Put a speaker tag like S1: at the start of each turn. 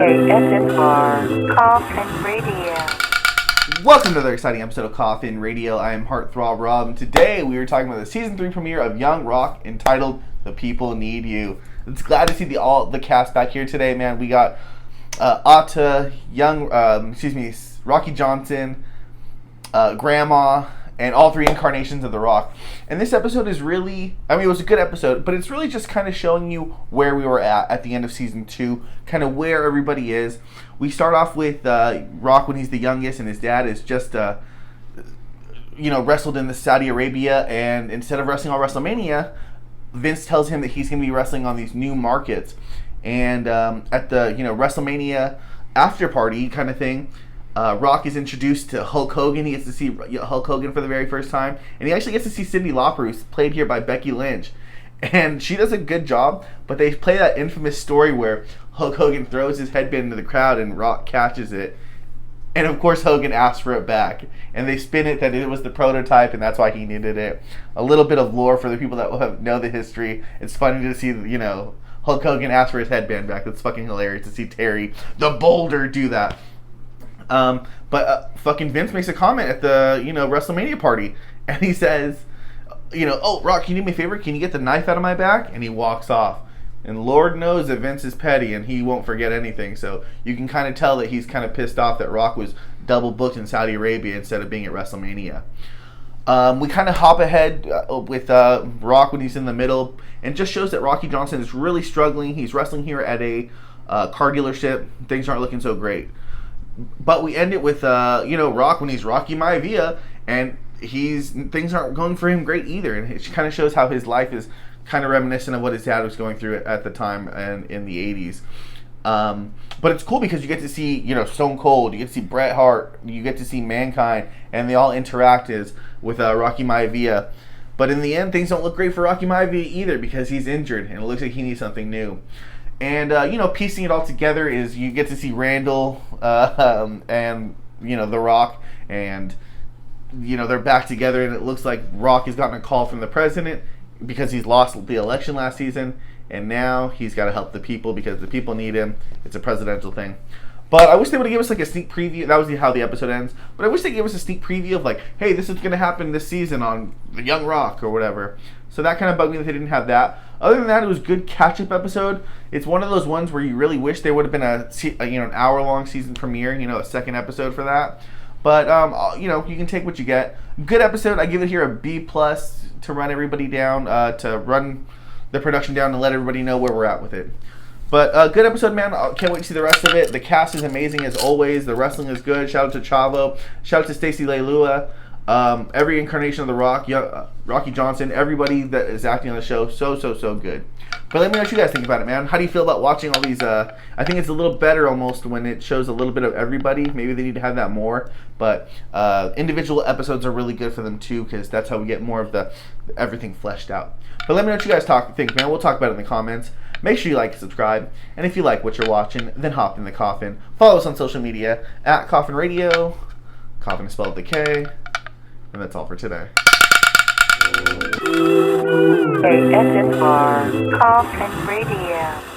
S1: ASMR Coffin Radio.
S2: Welcome to another exciting episode of Coffin Radio. I am Heartthrob Rob, and today we are talking about the season 3 premiere of Young Rock entitled "The People Need You." It's glad to see the cast back here today, man. We got Atta, Rocky Johnson, Grandma, and all three incarnations of The Rock. And this episode is really, it was a good episode, but it's really just kind of showing you where we were at the end of season 2, kind of where everybody is. We start off with Rock when he's the youngest, and his dad is just, wrestled in the Saudi Arabia, and instead of wrestling on WrestleMania, Vince tells him that he's going to be wrestling on these new markets. And at the, WrestleMania after party kind of thing, Rock is introduced to Hulk Hogan. He gets to see Hulk Hogan for the very first time. And he actually gets to see Cyndi Lauper, who's played here by Becky Lynch. And she does a good job, but they play that infamous story where Hulk Hogan throws his headband into the crowd and Rock catches it. And of course Hogan asks for it back. And they spin it that it was the prototype and that's why he needed it. A little bit of lore for the people that know the history. It's funny to see, Hulk Hogan ask for his headband back. That's fucking hilarious to see Terry the Boulder do that. But fucking Vince makes a comment at the, WrestleMania party. And he says, "Oh, Rock, can you do me a favor? Can you get the knife out of my back?" And he walks off. And Lord knows that Vince is petty and he won't forget anything. So you can kind of tell that he's kind of pissed off that Rock was double booked in Saudi Arabia instead of being at WrestleMania. We kind of hop ahead with Rock when he's in the middle. And just shows that Rocky Johnson is really struggling. He's wrestling here at a car dealership. Things aren't looking so great. But we end it with, Rock when he's Rocky Maivia. And things aren't going for him great either. And it kind of shows how his life is kind of reminiscent of what his dad was going through at the time and in the 80s. But it's cool because you get to see, Stone Cold, you get to see Bret Hart, you get to see Mankind, and they all interact with Rocky Maivia. But in the end, things don't look great for Rocky Maivia either because he's injured and it looks like he needs something new. And, piecing it all together is you get to see Randall and, The Rock, and, they're back together, and it looks like Rock has gotten a call from the president because he's lost the election last season, and now he's got to help the people because the people need him. It's a presidential thing. But I wish they would have given us like a sneak preview. That was how the episode ends. But I wish they gave us a sneak preview of like, hey, this is going to happen this season on The Young Rock or whatever. So that kind of bugged me that they didn't have that. Other than that, it was a good catch-up episode. It's one of those ones where you really wish there would have been an hour-long season premiere, a second episode for that. But, you can take what you get. Good episode. I give it here a B+ to run everybody down, to run the production down and let everybody know where we're at with it. But good episode, man. I can't wait to see the rest of it. The cast is amazing as always. The wrestling is good. Shout out to Chavo. Shout out to Stacey Leilua. Every incarnation of The Rock, Rocky Johnson, everybody that is acting on the show, so good. But let me know what you guys think about it, man. How do you feel about watching all these? I think it's a little better almost when it shows a little bit of everybody. Maybe they need to have that more. But individual episodes are really good for them too, because that's how we get more of the everything fleshed out. But let me know what you guys think, man. We'll talk about it in the comments. Make sure you like and subscribe. And if you like what you're watching, then hop in the coffin. Follow us on social media at Coffin Radio. Coffin is spelled with a K. And that's all for today.
S1: ASMR Coffin Radio.